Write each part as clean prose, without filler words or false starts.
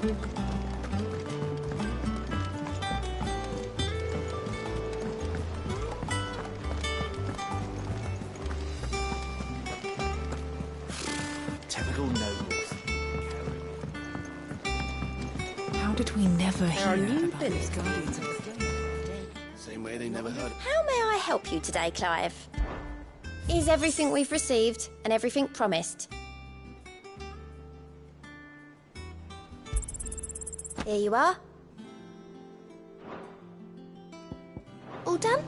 Typical nobles. How did we never hear new about these guardians of the Same way they never heard. How may I help you today, Clive? Is everything we've received and everything promised? Here you are. All done?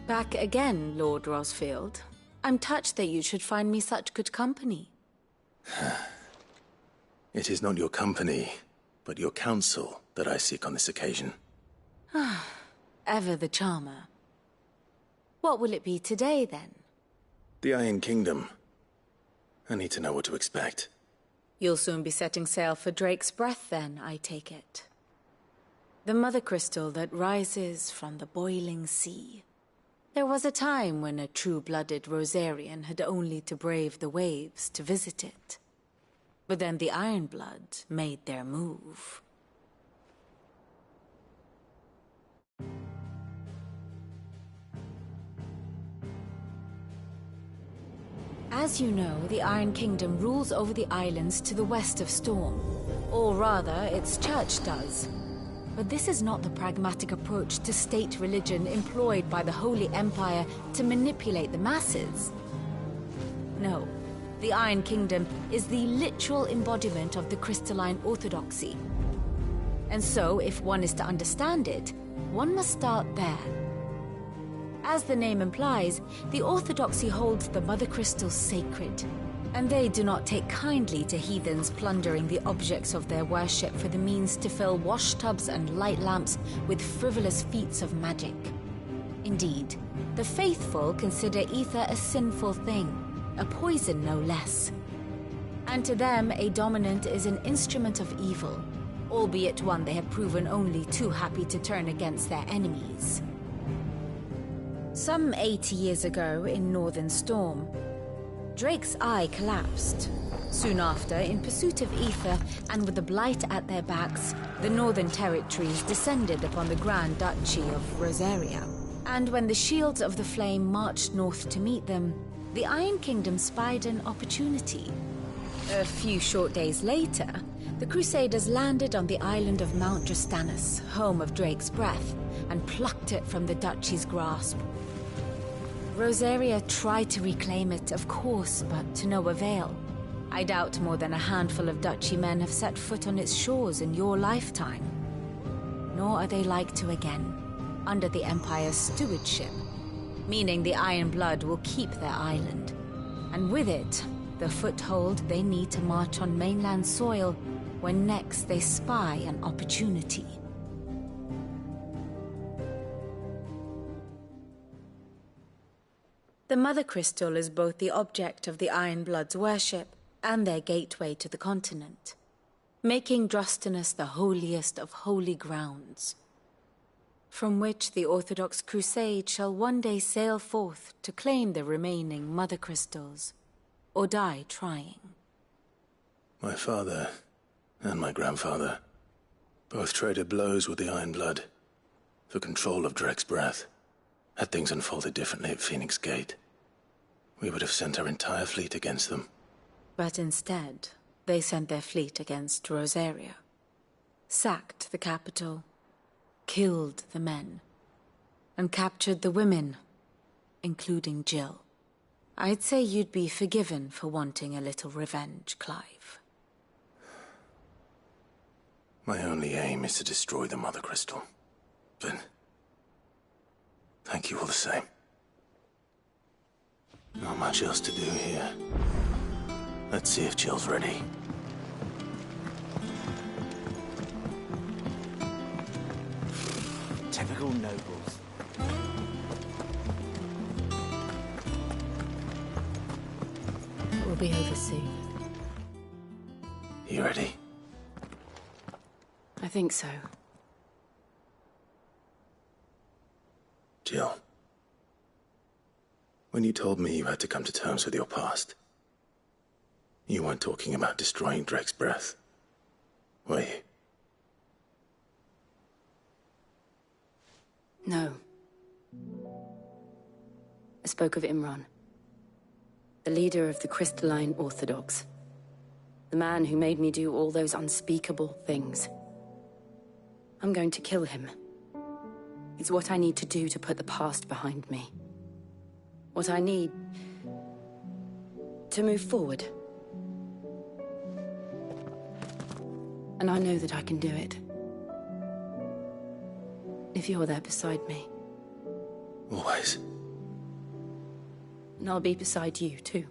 Back again, Lord Rosfield. I'm touched that you should find me such good company. It is not your company, but your counsel that I seek on this occasion. Ever the charmer. What will it be today, then? The Iron Kingdom. I need to know what to expect. You'll soon be setting sail for Drake's Breath, then, I take it. The mother crystal that rises from the boiling sea. There was a time when a true-blooded Rosarian had only to brave the waves to visit it. But then the Ironblood made their move. As you know, the Iron Kingdom rules over the islands to the west of Storm. Or rather, its church does. But this is not the pragmatic approach to state religion employed by the Holy Empire to manipulate the masses. No, the Iron Kingdom is the literal embodiment of the crystalline orthodoxy. And so, if one is to understand it, one must start there. As the name implies, the orthodoxy holds the mother crystals sacred, and they do not take kindly to heathens plundering the objects of their worship for the means to fill washtubs and light lamps with frivolous feats of magic. Indeed, the faithful consider ether a sinful thing, a poison no less. And to them, a dominant is an instrument of evil, albeit one they have proven only too happy to turn against their enemies. Some 80 years ago in Northern Storm, Drake's eye collapsed. Soon after, in pursuit of ether and with the blight at their backs, the Northern Territories descended upon the Grand Duchy of Rosaria. And when the Shields of the Flame marched north to meet them, the Iron Kingdom spied an opportunity. A few short days later, the Crusaders landed on the island of Mount Drastanus, home of Drake's Breath, and plucked it from the Duchy's grasp. Rosaria tried to reclaim it, of course, but to no avail. I doubt more than a handful of Duchy men have set foot on its shores in your lifetime. Nor are they like to again, under the Empire's stewardship, meaning the Iron Blood will keep their island. And with it, the foothold they need to march on mainland soil when next they spy an opportunity. The Mother Crystal is both the object of the Iron Blood's worship and their gateway to the continent, making Drastanus the holiest of holy grounds, from which the Orthodox Crusade shall one day sail forth to claim the remaining Mother Crystals, or die trying. My father and my grandfather both traded blows with the Iron Blood for control of Drake's Breath. Had things unfolded differently at Phoenix Gate, we would have sent our entire fleet against them. But instead, they sent their fleet against Rosaria, sacked the capital, killed the men, and captured the women, including Jill. I'd say you'd be forgiven for wanting a little revenge, Clive. My only aim is to destroy the Mother Crystal. But thank you all the same. Not much else to do here. Let's see if Jill's ready. Typical nobles. be over soon. You ready? I think so. Jill. When you told me you had to come to terms with your past, you weren't talking about destroying Drake's breath, were you? No. I spoke of Imran, the leader of the Crystalline Orthodox. The man who made me do all those unspeakable things. I'm going to kill him. It's what I need to do to put the past behind me. What I need to move forward. And I know that I can do it. If you're there beside me. Always. And I'll be beside you, too.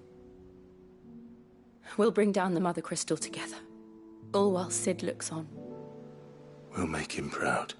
We'll bring down the Mother Crystal together. All while Sid looks on. We'll make him proud.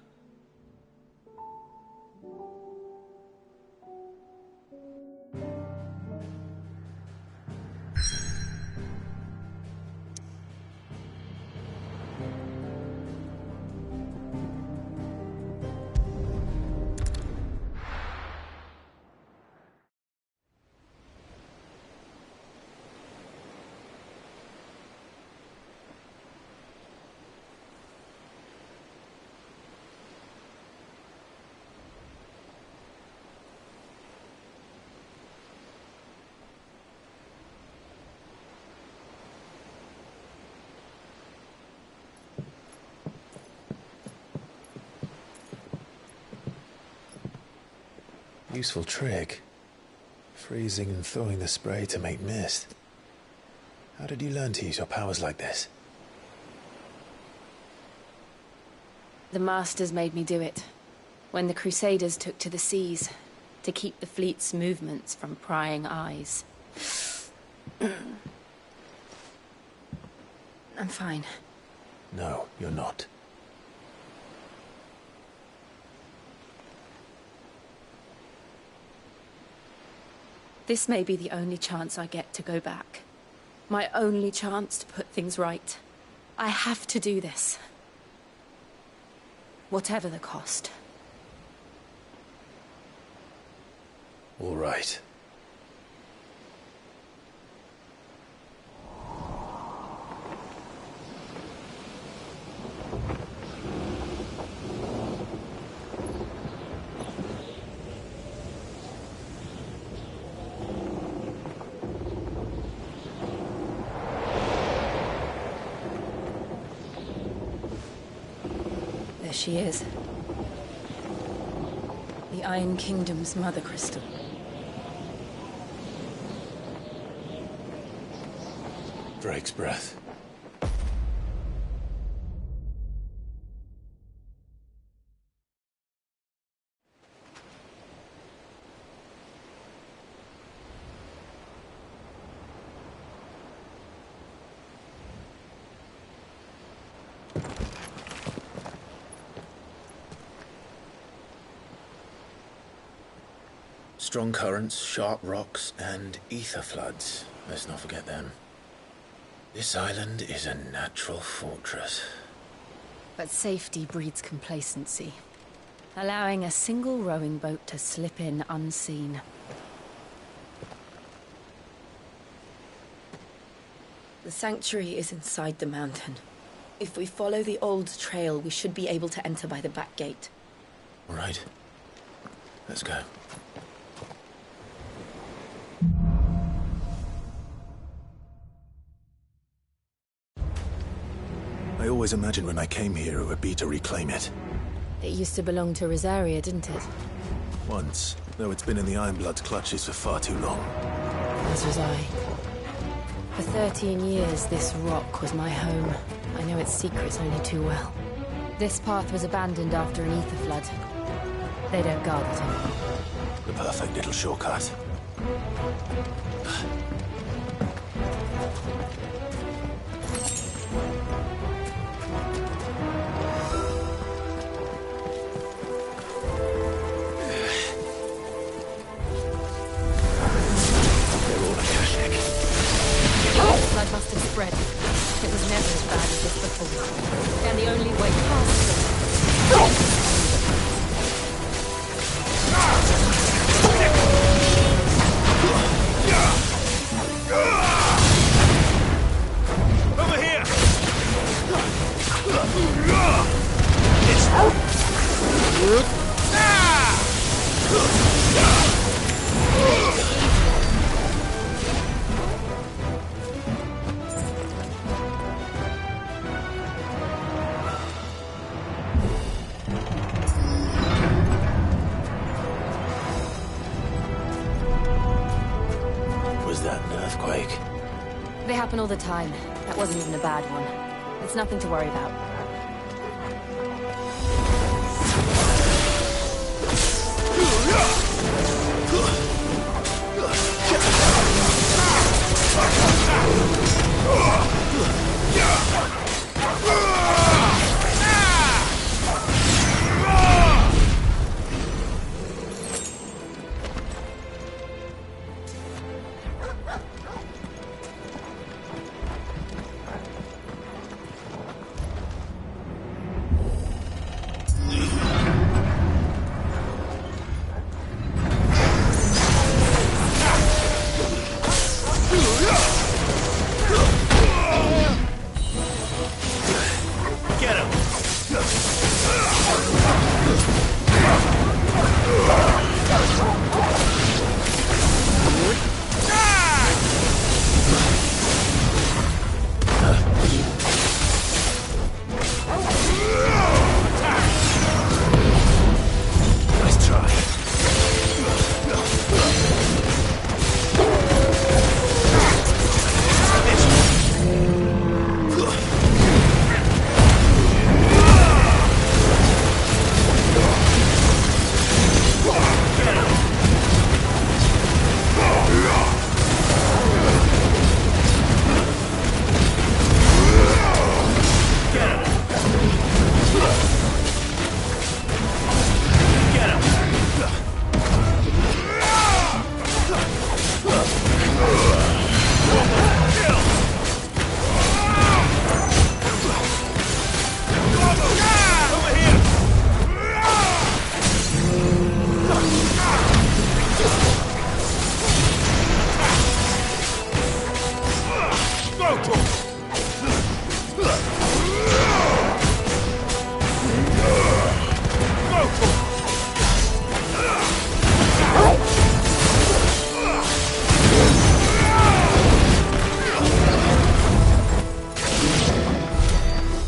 Useful trick. Freezing and thawing the spray to make mist. How did you learn to use your powers like this? The Masters made me do it. When the Crusaders took to the seas, to keep the fleet's movements from prying eyes. I'm fine. No, you're not. This may be the only chance I get to go back. My only chance to put things right. I have to do this. Whatever the cost. All right. There she is. The Iron Kingdom's Mother Crystal. Drake's breath. Strong currents, sharp rocks, and ether floods. Let's not forget them. This island is a natural fortress. But safety breeds complacency. Allowing a single rowing boat to slip in unseen. The sanctuary is inside the mountain. If we follow the old trail, we should be able to enter by the back gate. All right. Let's go. I always imagined when I came here it would be to reclaim it. It used to belong to Rosaria, didn't it? Once, though it's been in the Ironblood's clutches for far too long. As was I. For 13 years, this rock was my home. I know its secrets only too well. This path was abandoned after an ether flood. They don't guard it anymore. The perfect little shortcut. They're all Akashic. quake. They happen all the time. That wasn't even a bad one. It's nothing to worry about.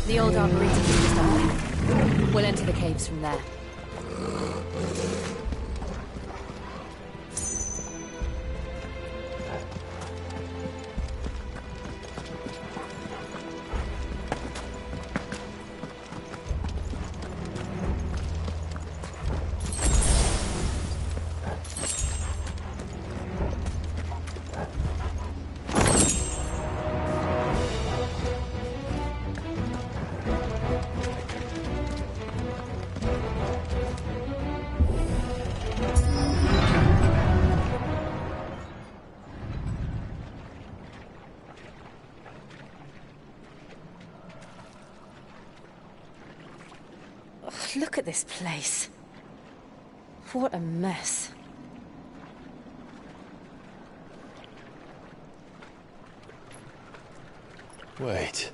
The old arboretum is just up there. We'll enter the caves from there. Look at this place. What a mess. Wait.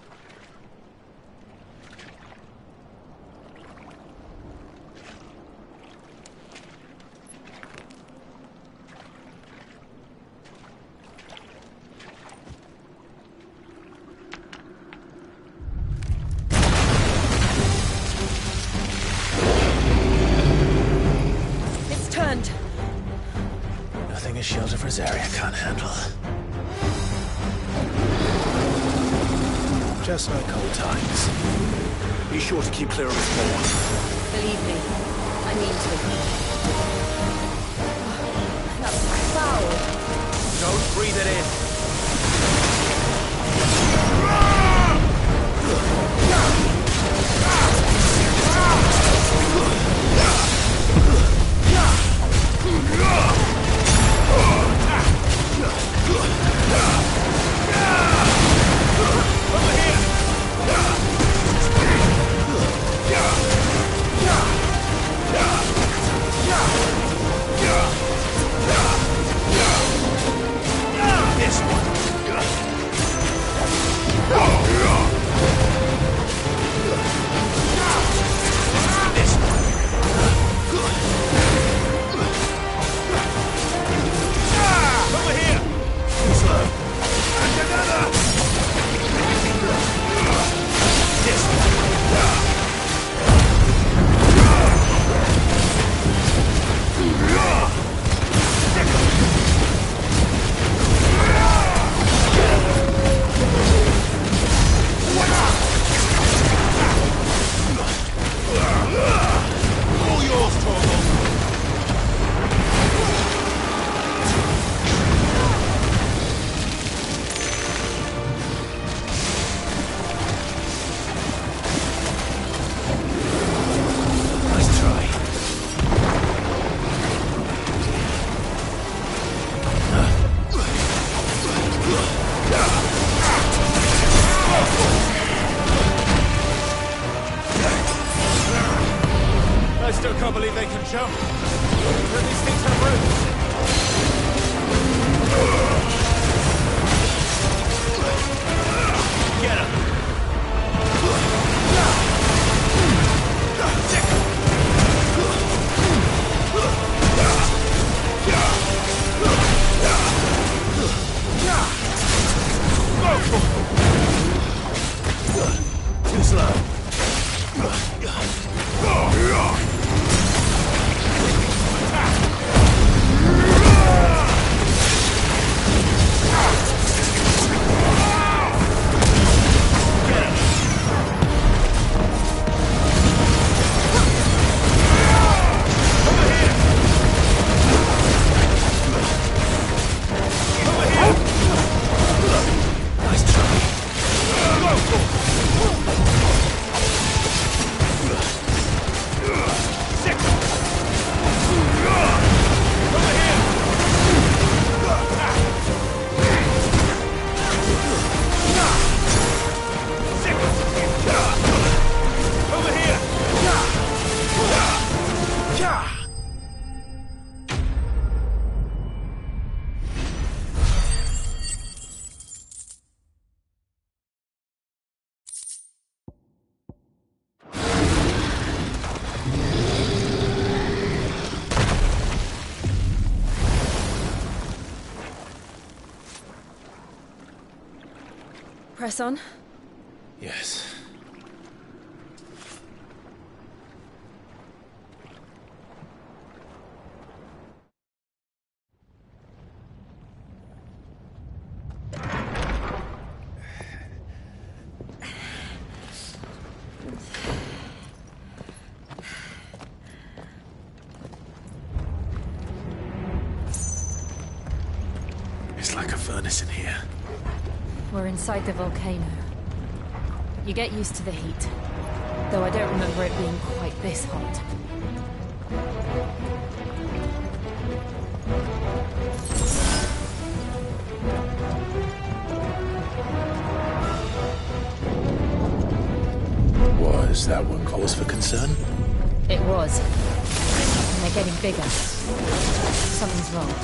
Nothing a shelter for Zarya can't handle. Just like old times. Be sure to keep clear of this wall. Believe me, I mean to. That's foul. Don't breathe it in. This I still can't believe they can jump. But these things have roots. Get him. Too slow. Press on. Yes. It's like a furnace in here. We're inside the volcano. You get used to the heat, though I don't remember it being quite this hot. Was that what cause for concern? It was. And they're getting bigger. Something's wrong.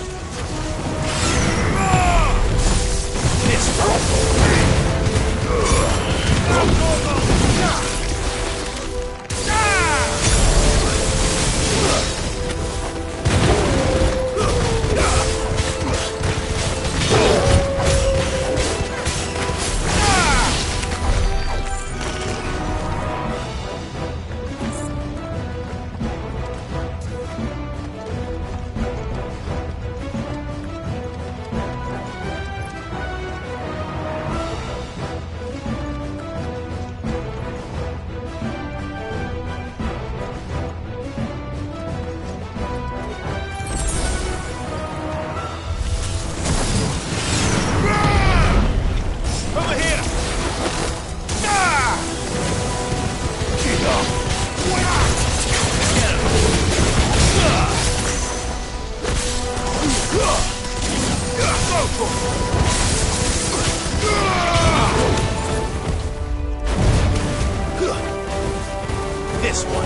This one.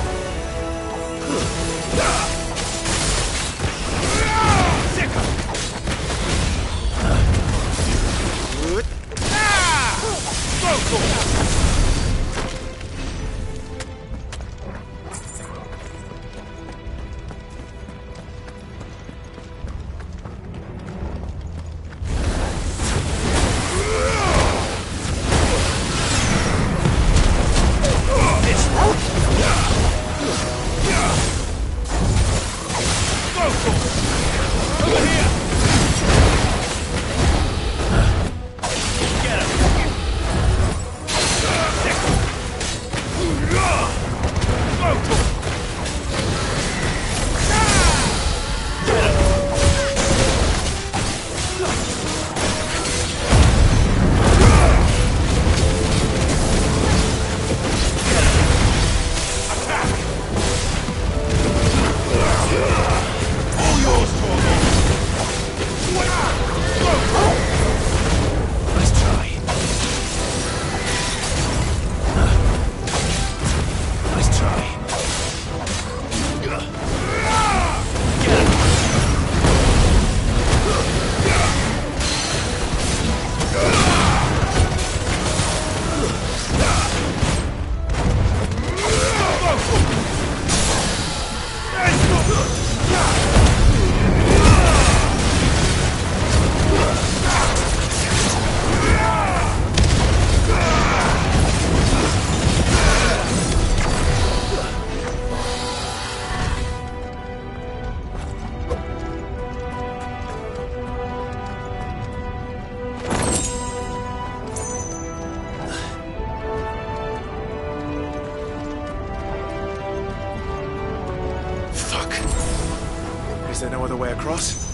another way across?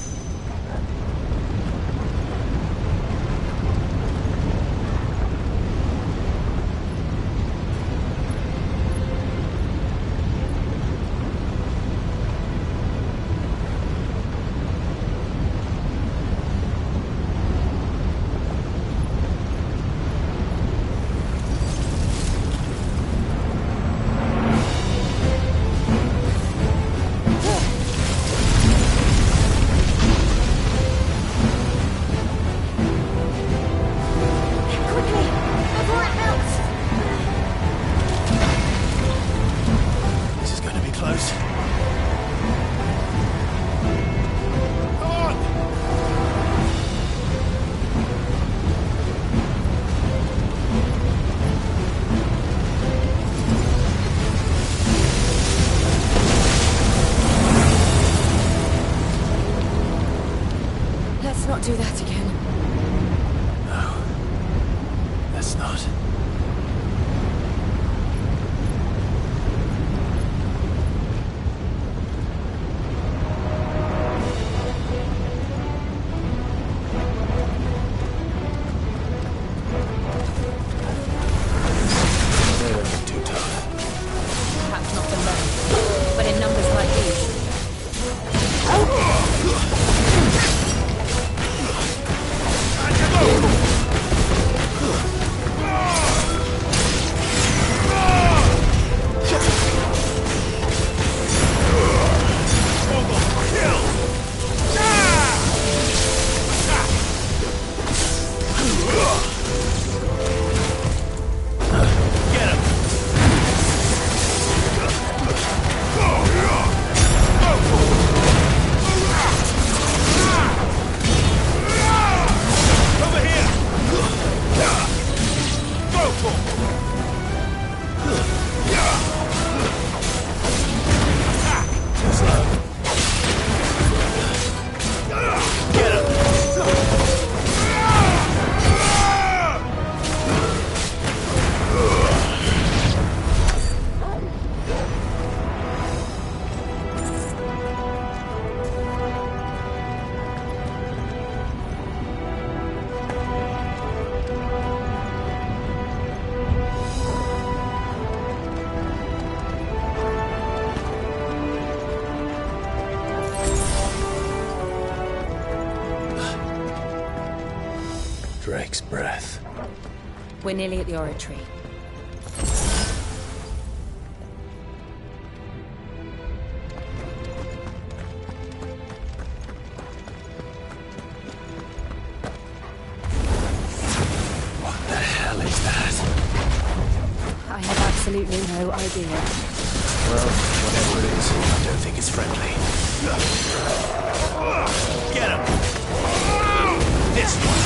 Let's not do that again. No. Let's not. They don't get too tough. Perhaps not alone, but in numbers like these. Drake's breath. We're nearly at the oratory. What the hell is that? I have absolutely no idea. Well, whatever it is, I don't think it's friendly. Get him! This one!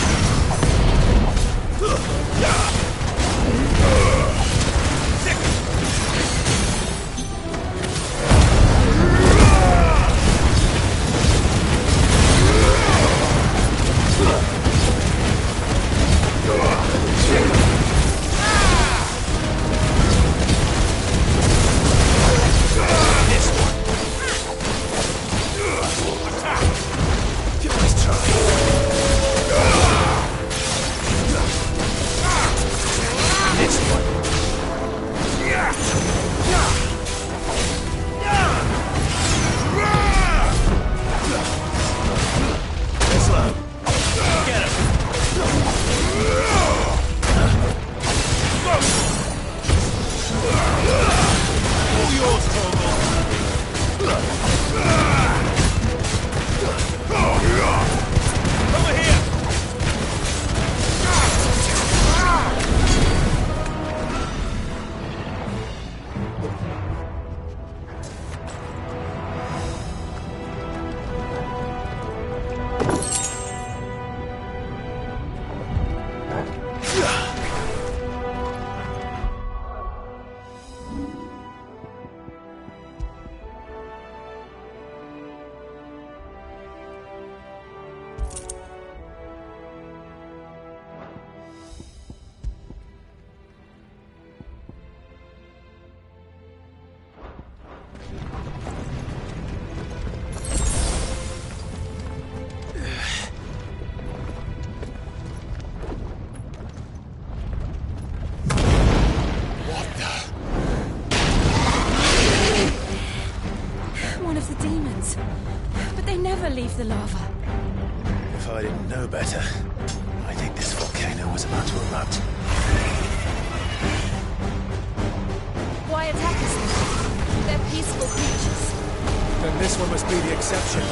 Give it a try. retrieve the lava. If I didn't know better, I think this volcano was about to erupt. Why attack us then? They're peaceful creatures. Then this one must be the exception.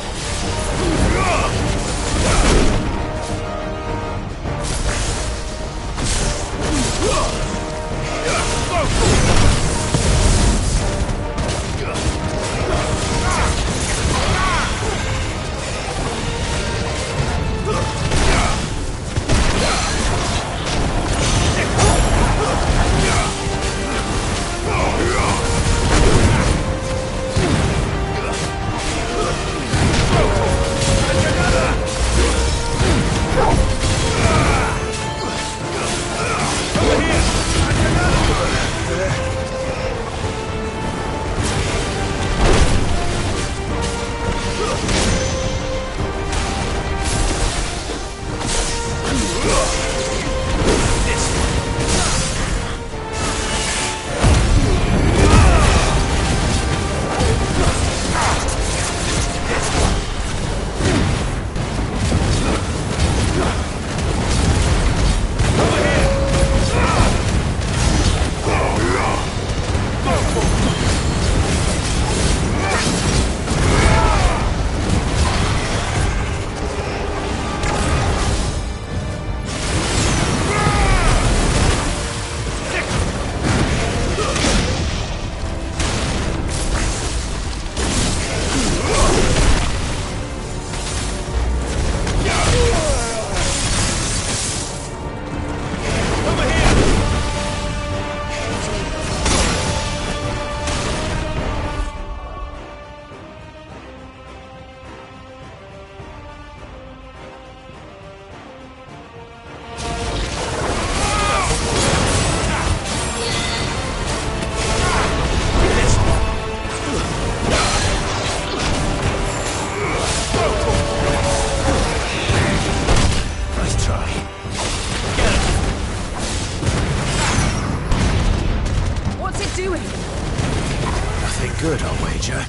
Good, I'll wager.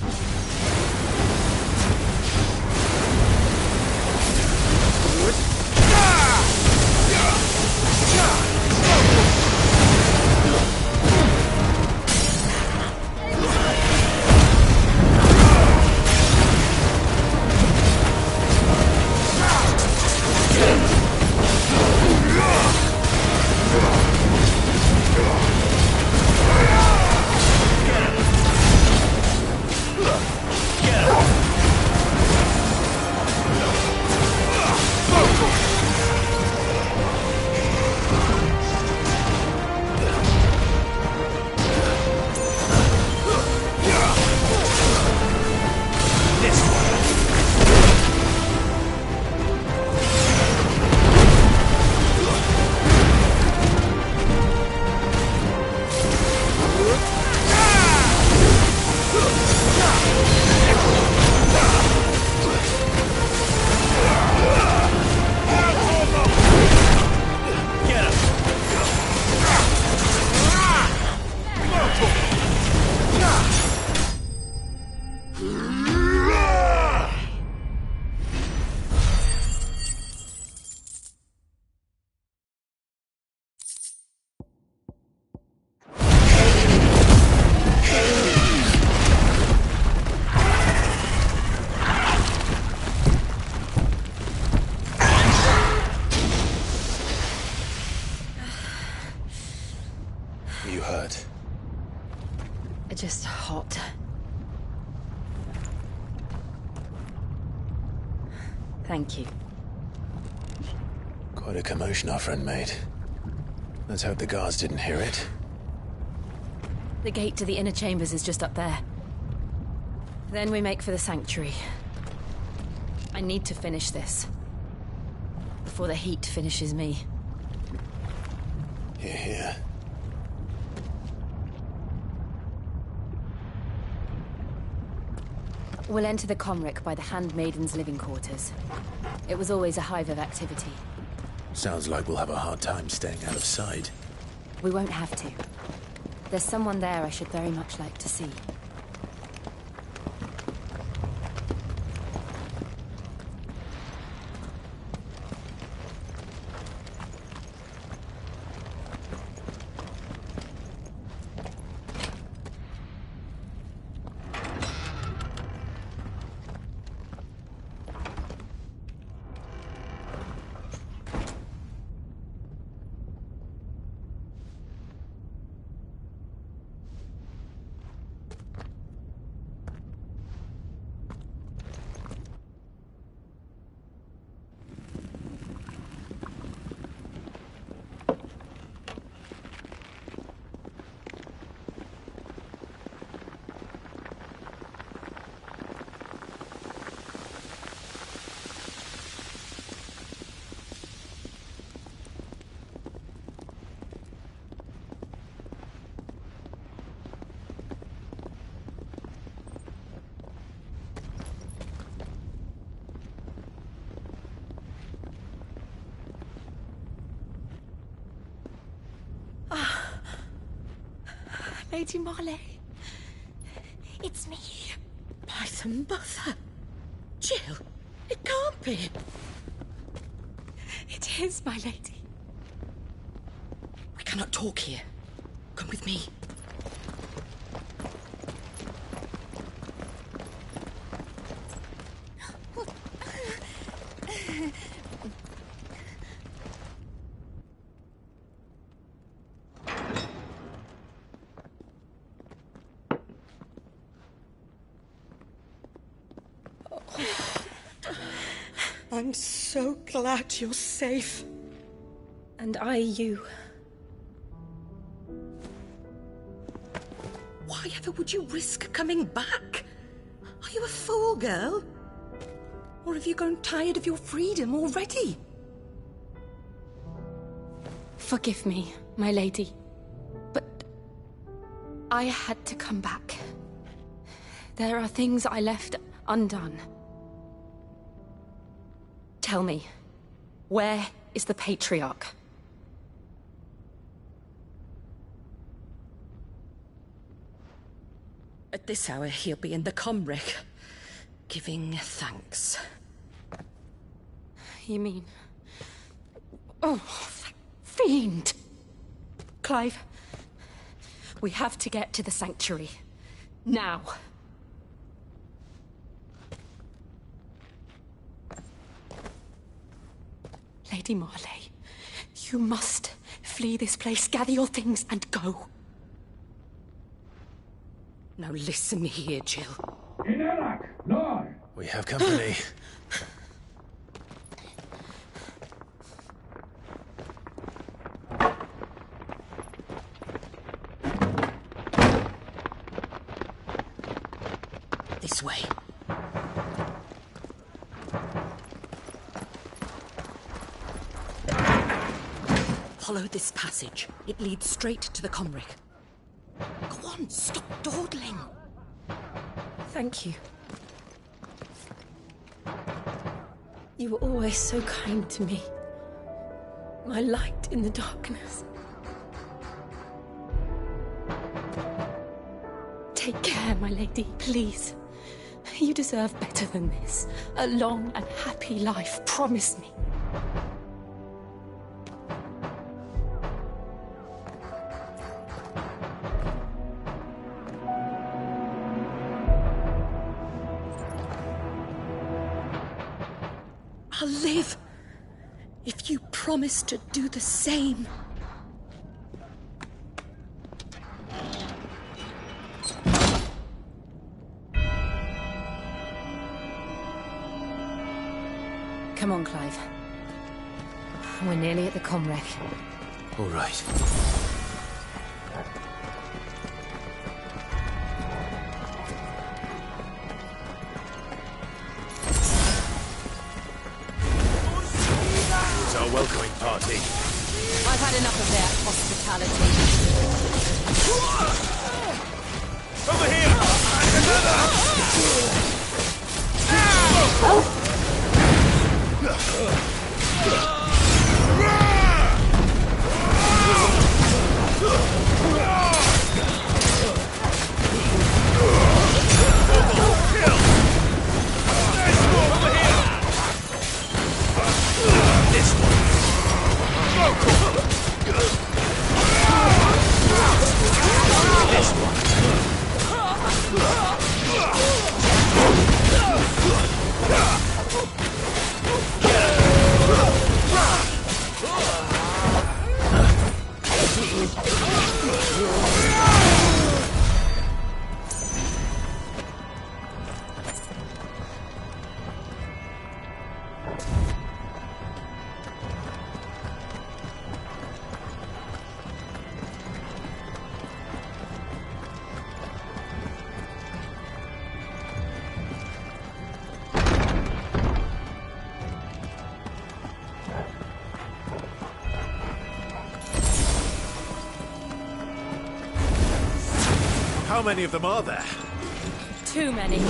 You hurt? Just hot. Thank you. Quite a commotion our friend made. Let's hope the guards didn't hear it. The gate to the inner chambers is just up there. Then we make for the sanctuary. I need to finish this. Before the heat finishes me. Hear, hear. We'll enter the Comric by the Handmaiden's living quarters. It was always a hive of activity. Sounds like we'll have a hard time staying out of sight. We won't have to. There's someone there I should very much like to see. Lady Marley. It's me. By the mother. Jill, it can't be. It is, my lady. We cannot talk here. Come with me. I'm so glad you're safe. And you. Why ever would you risk coming back? Are you a fool, girl? Or have you grown tired of your freedom already? Forgive me, my lady, but I had to come back. There are things I left undone. Tell me, where is the Patriarch? At this hour, he'll be in the Comric, giving thanks. You mean... Oh, that fiend! Clive, we have to get to the Sanctuary. Now. Lady Marley, you must flee this place, gather your things, and go. Now listen here, Jill. In Iraq, Lord! We have company. This way. Follow this passage. It leads straight to the Comric. Go on, stop dawdling. Thank you. You were always so kind to me. My light in the darkness. Take care, my lady, please. You deserve better than this. A long and happy life, promise me. I'll live if you promise to do the same. Come on, Clive. We're nearly at the Comrec. All right. It's our welcoming party. I've had enough of their hospitality. Over here! And another! How many of them are there? Too many.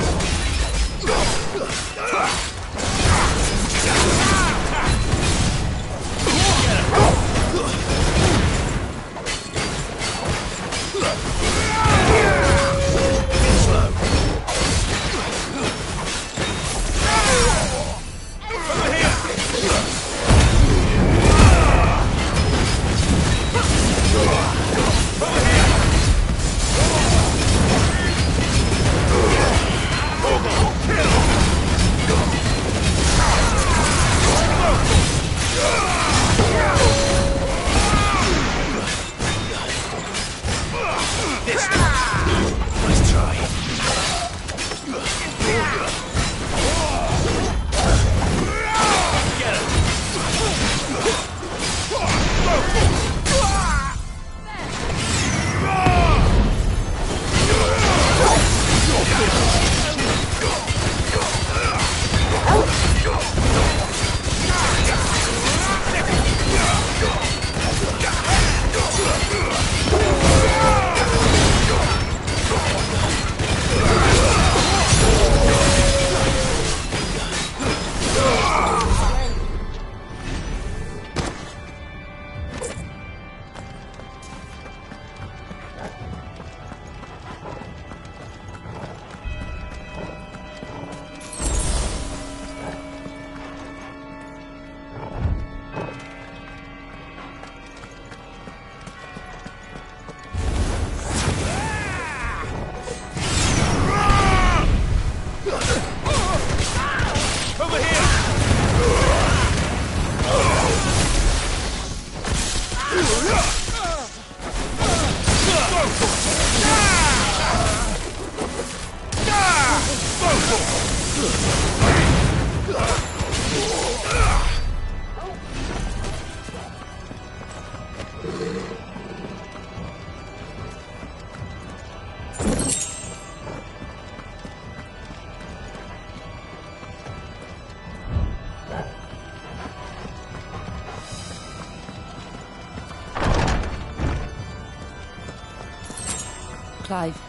Clive,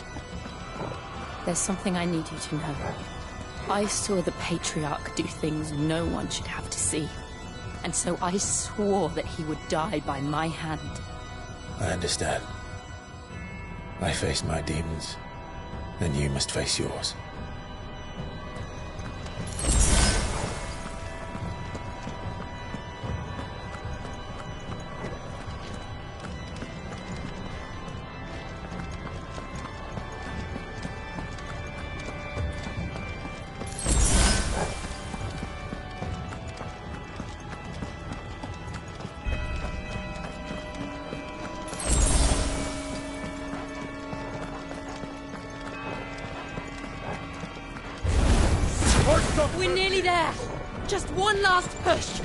there's something I need you to know. I saw the Patriarch do things no one should have to see. And so I swore that he would die by my hand. I understand. I face my demons, and you must face yours. We're nearly there! Just one last push!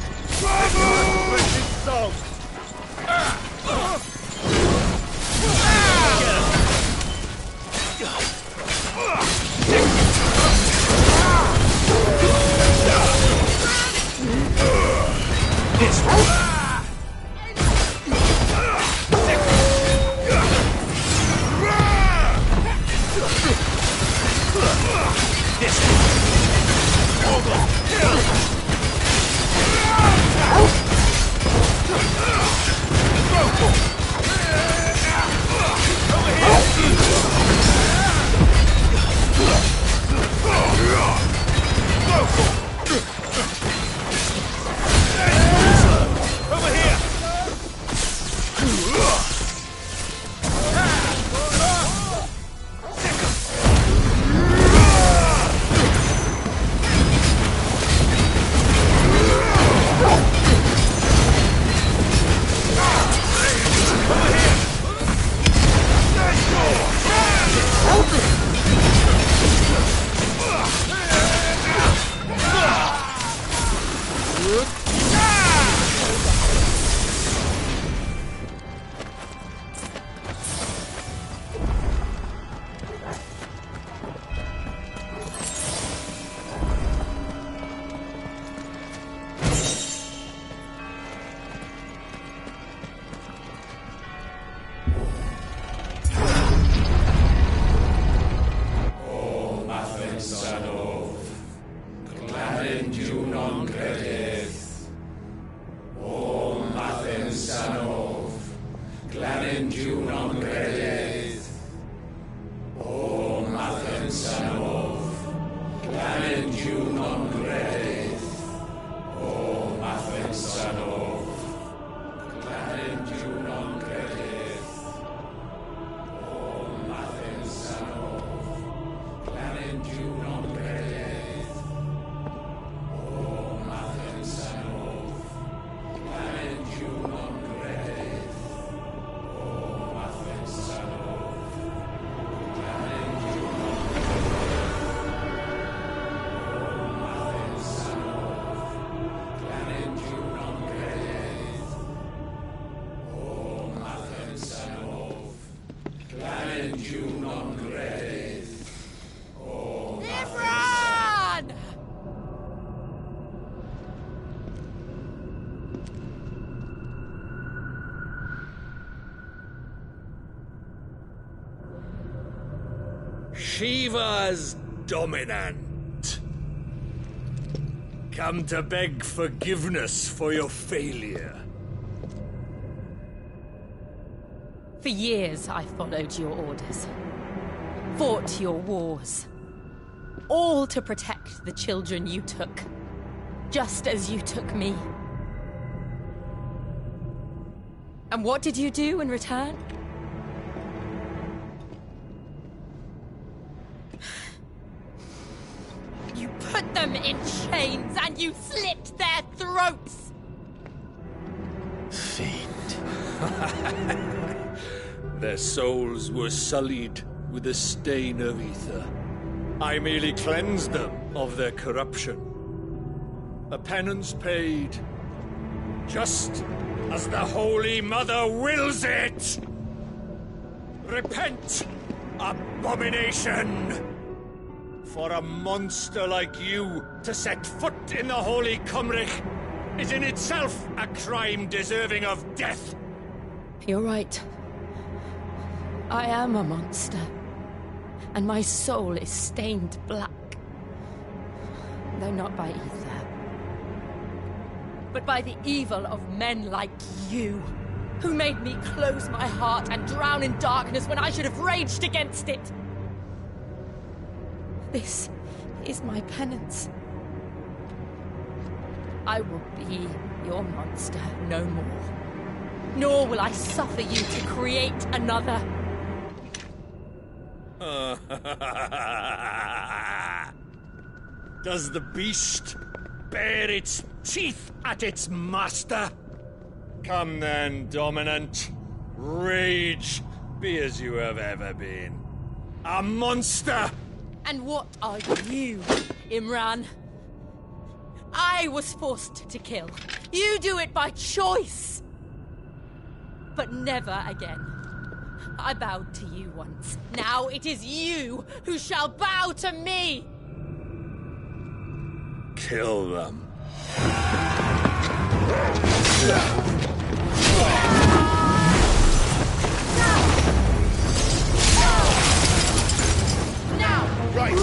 Shiva's dominant. Come to beg forgiveness for your failure. For years I followed your orders, fought your wars, all to protect the children you took, just as you took me. And what did you do in return? You put them in chains and you slit their throats! Fiend. Their souls were sullied with the stain of ether. I merely cleansed them of their corruption. A penance paid, just as the Holy Mother wills it! Repent, abomination! For a monster like you to set foot in the Holy Cymric is in itself a crime deserving of death. You're right. I am a monster. And my soul is stained black. Though not by ether. But by the evil of men like you, who made me close my heart and drown in darkness when I should have raged against it. This is my penance. I will be your monster no more. Nor will I suffer you to create another. Does the beast bare its teeth at its master? Come then, Dominant. Rage, be as you have ever been. A monster! And what are you, Imran? I was forced to kill. You do it by choice. But never again. I bowed to you once. Now it is you who shall bow to me! Kill them. Now! Right!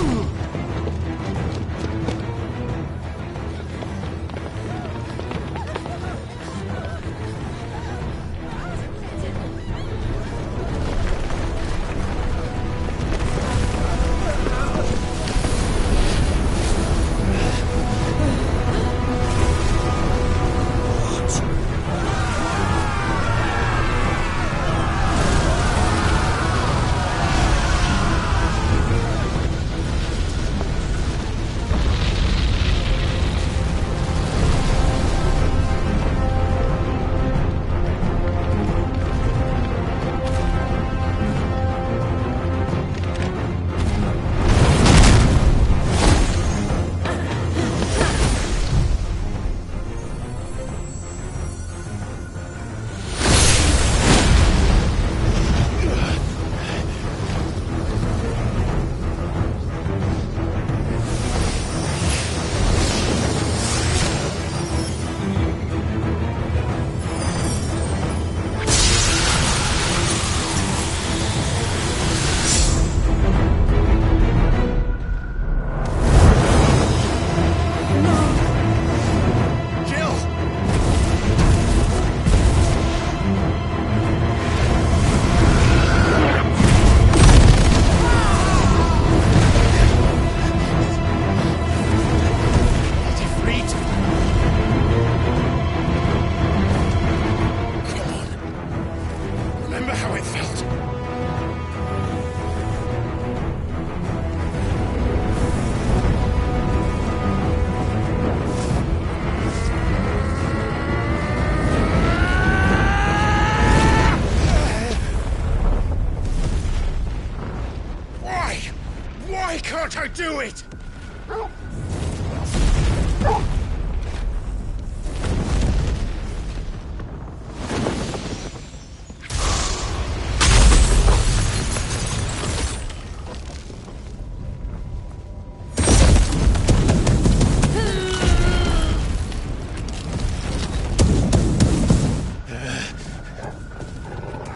Can't I do it?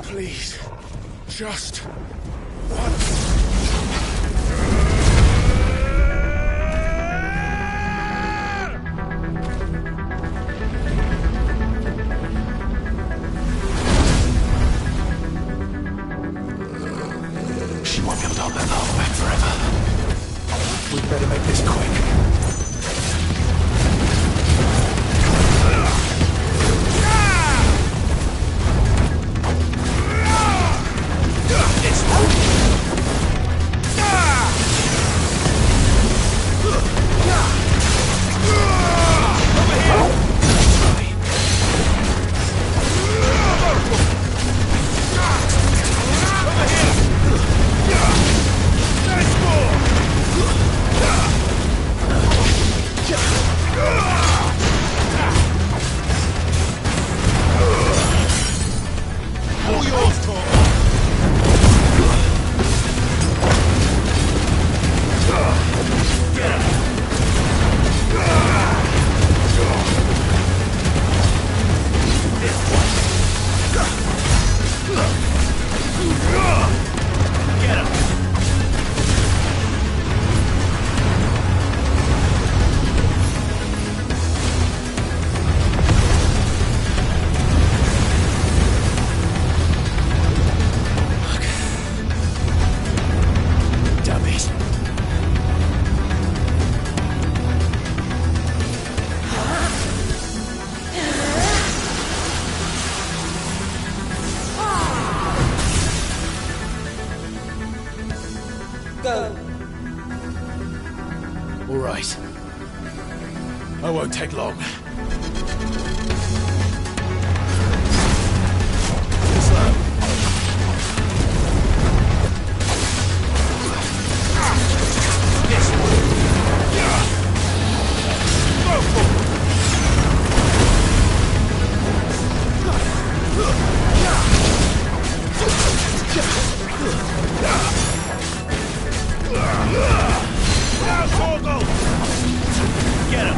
Please, just once. We'd better make this quick. It's right. I won't take long. Slow. This one. Go for it. Get him!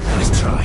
Nice try.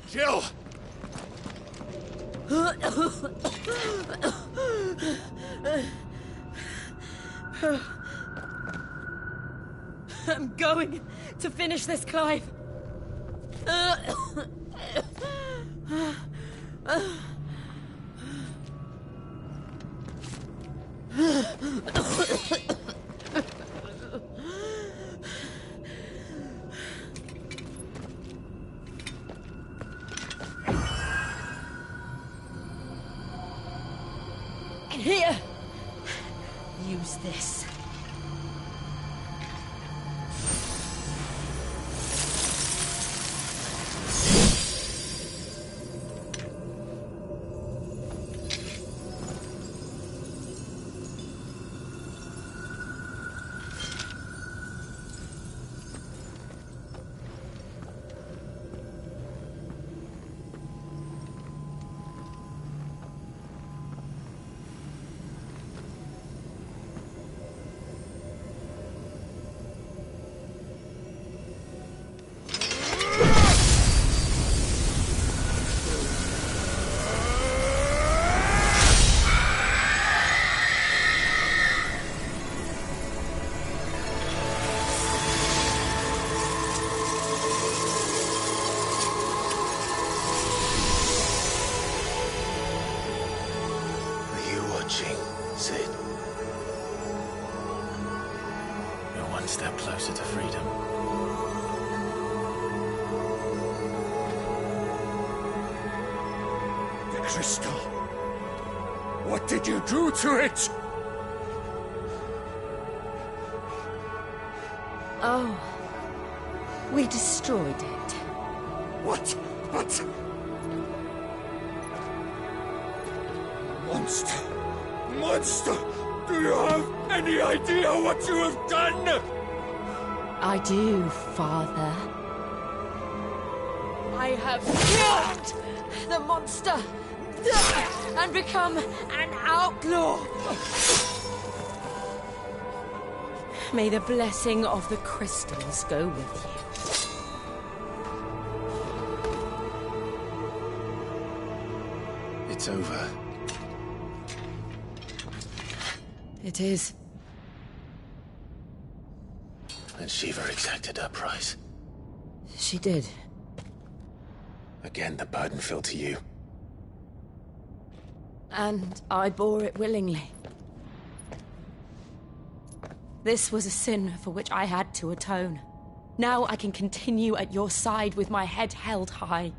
Jill! I'm going to finish this, Clive. Here! Use this. one step closer to freedom. The crystal. What did you do to it? Oh, we destroyed it. What? Monster! Monster! Do you have any idea what you have done? I do, Father. I have killed the monster and become an outlaw. May the blessing of the crystals go with you. It's over. It is. And Shiva exacted her price. She did. Again, the burden fell to you. And I bore it willingly. This was a sin for which I had to atone. Now I can continue at your side with my head held high.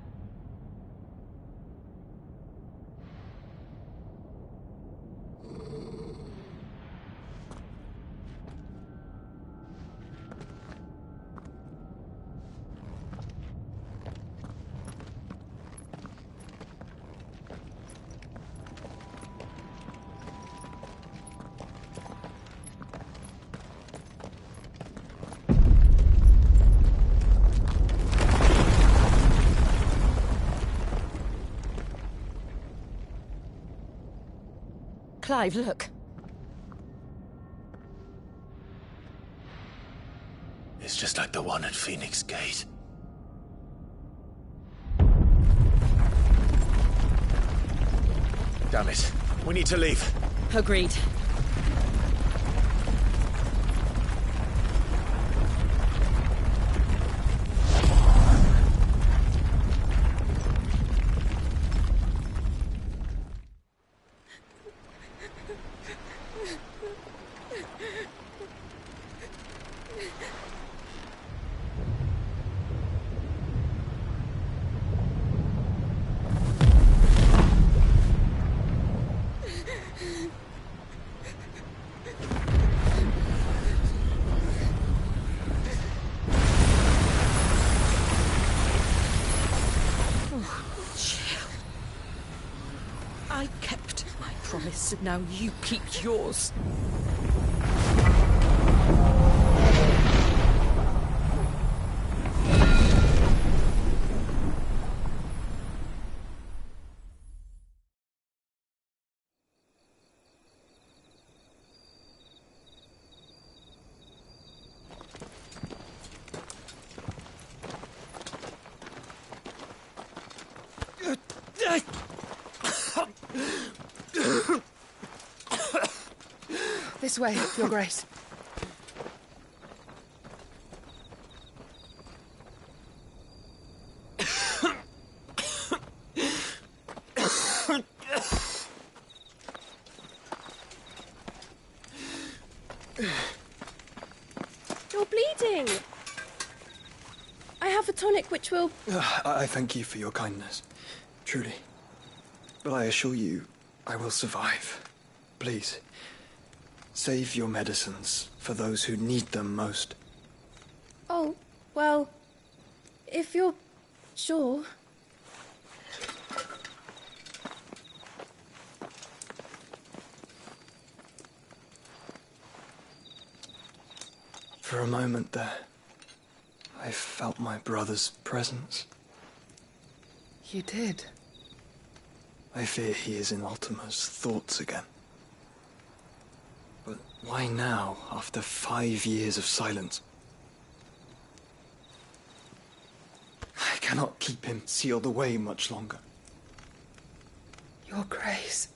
Clive, look. It's just like the one at Phoenix Gate. Damn it. We need to leave. Agreed. I kept my promise, and now you keep yours. This way, Your Grace. You're bleeding. I have a tonic which will... I thank you for your kindness, truly. But I assure you, I will survive. Please, save your medicines for those who need them most. Oh, well, if you're sure... For a moment there, I felt my brother's presence. You did? I fear he is in Ultima's thoughts again. But why now, after 5 years of silence? I cannot keep him sealed away much longer. Your Grace.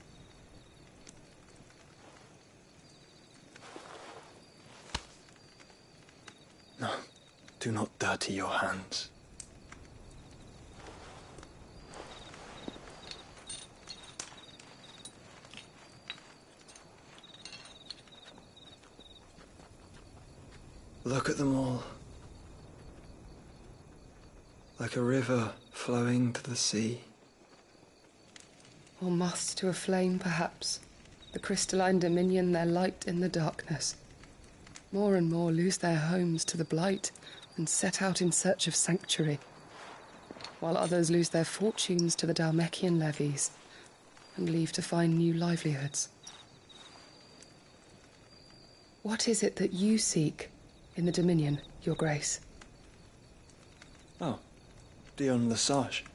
No, do not dirty your hands. Look at them all. Like a river flowing to the sea. Or moths to a flame, perhaps. The crystalline dominion their light in the darkness. More and more lose their homes to the blight and set out in search of sanctuary, while others lose their fortunes to the Dhalmekian levies and leave to find new livelihoods. What is it that you seek in the Dominion, Your Grace? Oh, Dion Lesage.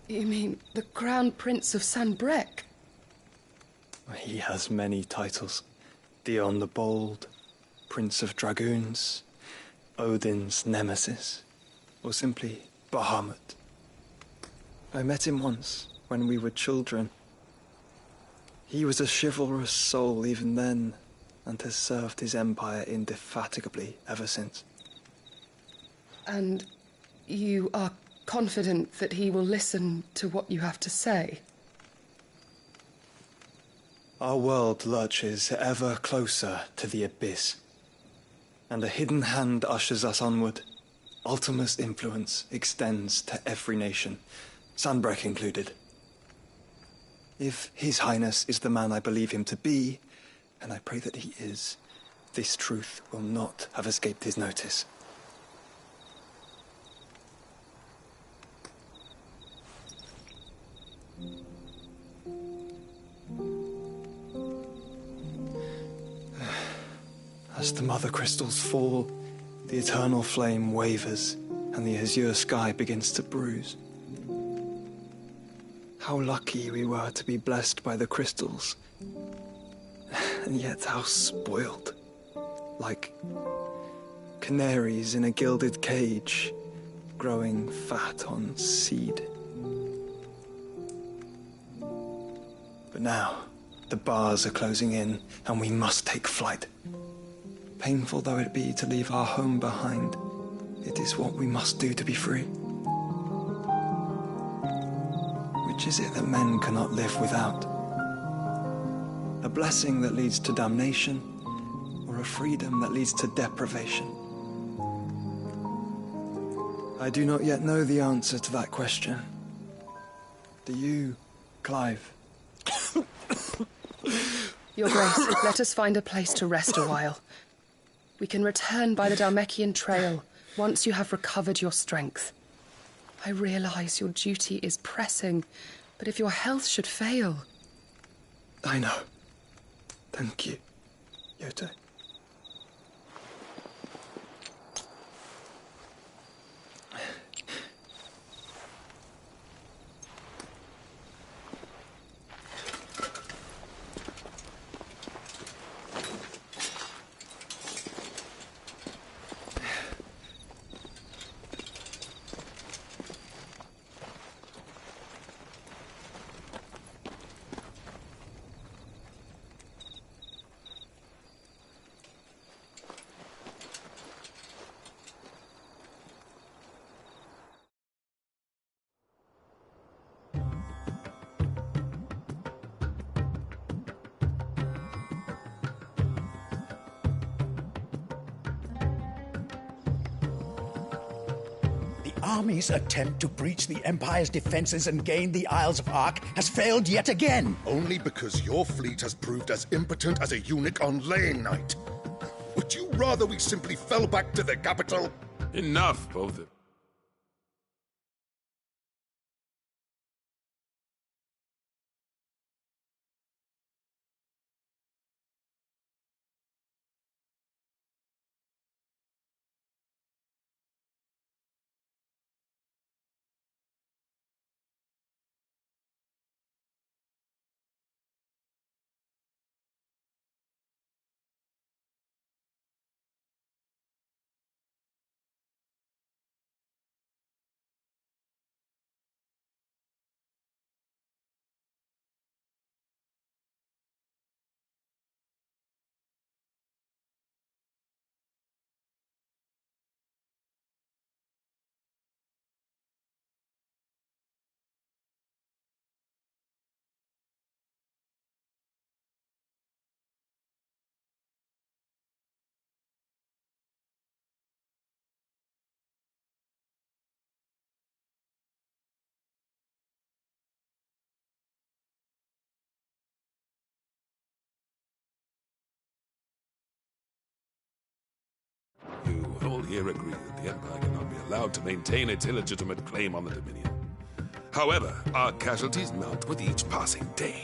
You mean the Crown Prince of Sanbreque? He has many titles. Dion the Bold, Prince of Dragoons, Odin's Nemesis, or simply Bahamut. I met him once, when we were children. He was a chivalrous soul even then, and has served his empire indefatigably ever since. And you are confident that he will listen to what you have to say? Our world lurches ever closer to the abyss, and a hidden hand ushers us onward. Ultima's influence extends to every nation, Sanbreque included. If His Highness is the man I believe him to be, and I pray that he is, this truth will not have escaped his notice. As the mother crystals fall, the eternal flame wavers, and the azure sky begins to bruise. How lucky we were to be blessed by the crystals, and yet how spoiled. Like canaries in a gilded cage, growing fat on seed. But now, the bars are closing in, and we must take flight. Painful though it be to leave our home behind, it is what we must do to be free. Which is it that men cannot live without? A blessing that leads to damnation, or a freedom that leads to deprivation? I do not yet know the answer to that question. Do you, Clive? Your Grace, let us find a place to rest a while. We can return by the Dhalmekian trail once you have recovered your strength. I realize your duty is pressing, but if your health should fail... I know. Thank you, Yote. Army's attempt to breach the Empire's defenses and gain the Isles of Ark has failed yet again. Only because your fleet has proved as impotent as a eunuch on laying night. Would you rather we simply fell back to the capital? Enough, both of You all here agree that the Empire cannot be allowed to maintain its illegitimate claim on the Dominion. However, our casualties mount with each passing day.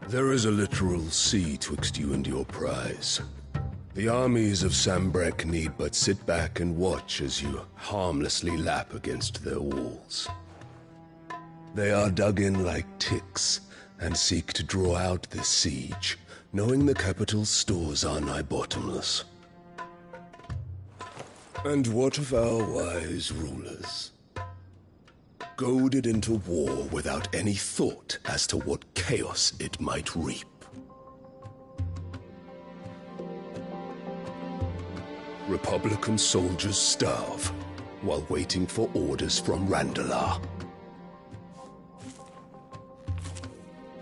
There is a literal sea twixt you and your prize. The armies of Sambrek need but sit back and watch as you harmlessly lap against their walls. They are dug in like ticks and seek to draw out this siege, knowing the capital's stores are nigh bottomless. And what of our wise rulers? Goaded into war without any thought as to what chaos it might reap. Republican soldiers starve while waiting for orders from Randalar.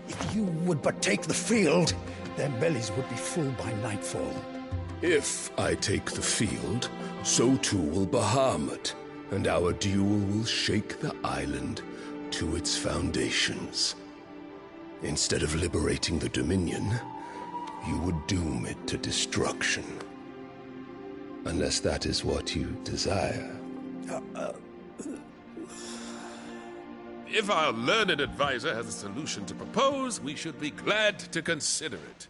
If you would but take the field, their bellies would be full by nightfall. If I take the field, so too will Bahamut, and our duel will shake the island to its foundations. Instead of liberating the Dominion, you would doom it to destruction. Unless that is what you desire. If our learned advisor has a solution to propose, we should be glad to consider it.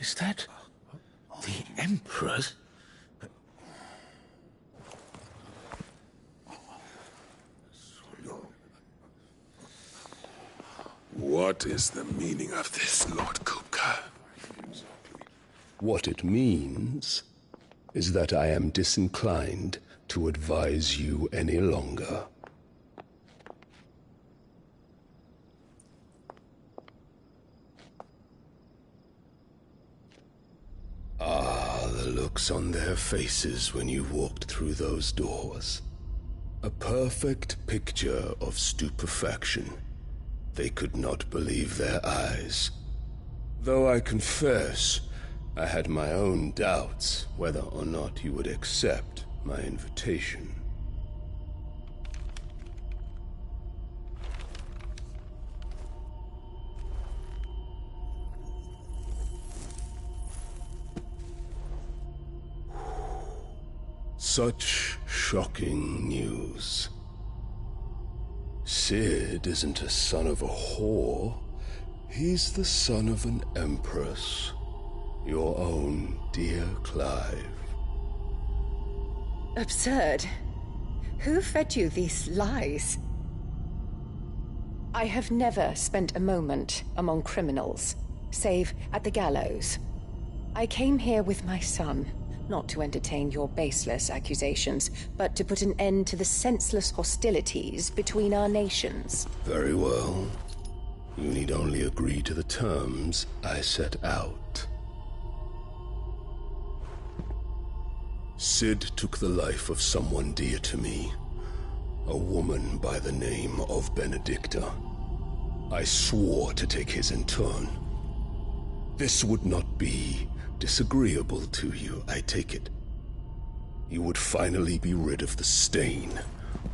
Is that the Emperor's? What is the meaning of this, Lord Kupka? What it means is that I am disinclined to advise you any longer. Ah, the looks on their faces when you walked through those doors. A perfect picture of stupefaction. They could not believe their eyes. Though I confess, I had my own doubts whether or not you would accept my invitation. Such shocking news. Sid isn't a son of a whore. He's the son of an empress. Your own dear Clive. Absurd. Who fed you these lies? I have never spent a moment among criminals, save at the gallows. I came here with my son, not to entertain your baseless accusations, but to put an end to the senseless hostilities between our nations. Very well. You need only agree to the terms I set out. Sid took the life of someone dear to me, a woman by the name of Benedicta. I swore to take his in turn. This would not be disagreeable to you, I take it. You would finally be rid of the stain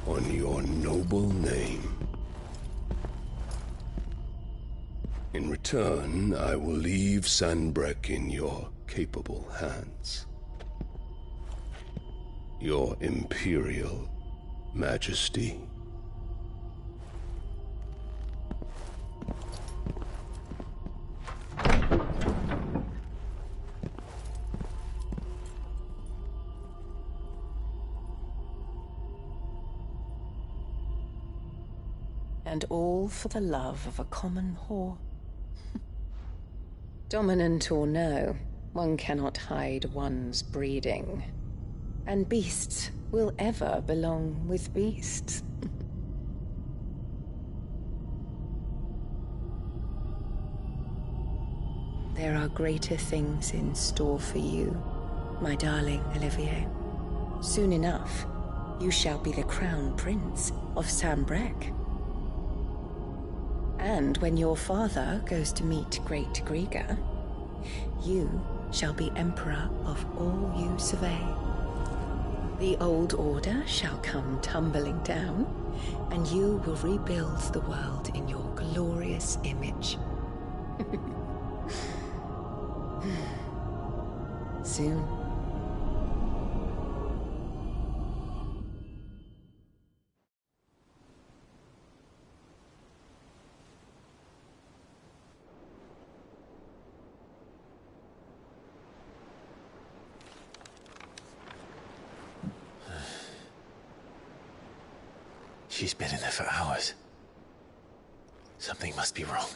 on your noble name. In return, I will leave Sanbrek in your capable hands. Your Imperial Majesty. And all for the love of a common whore. Dominant or no, one cannot hide one's breeding. And beasts will ever belong with beasts. There are greater things in store for you, my darling Olivier. Soon enough, you shall be the crown prince of Sambrek. And when your father goes to meet Great Griga, you shall be emperor of all you survey. The old order shall come tumbling down, and you will rebuild the world in your glorious image. Soon. She's been in there for hours. Something must be wrong.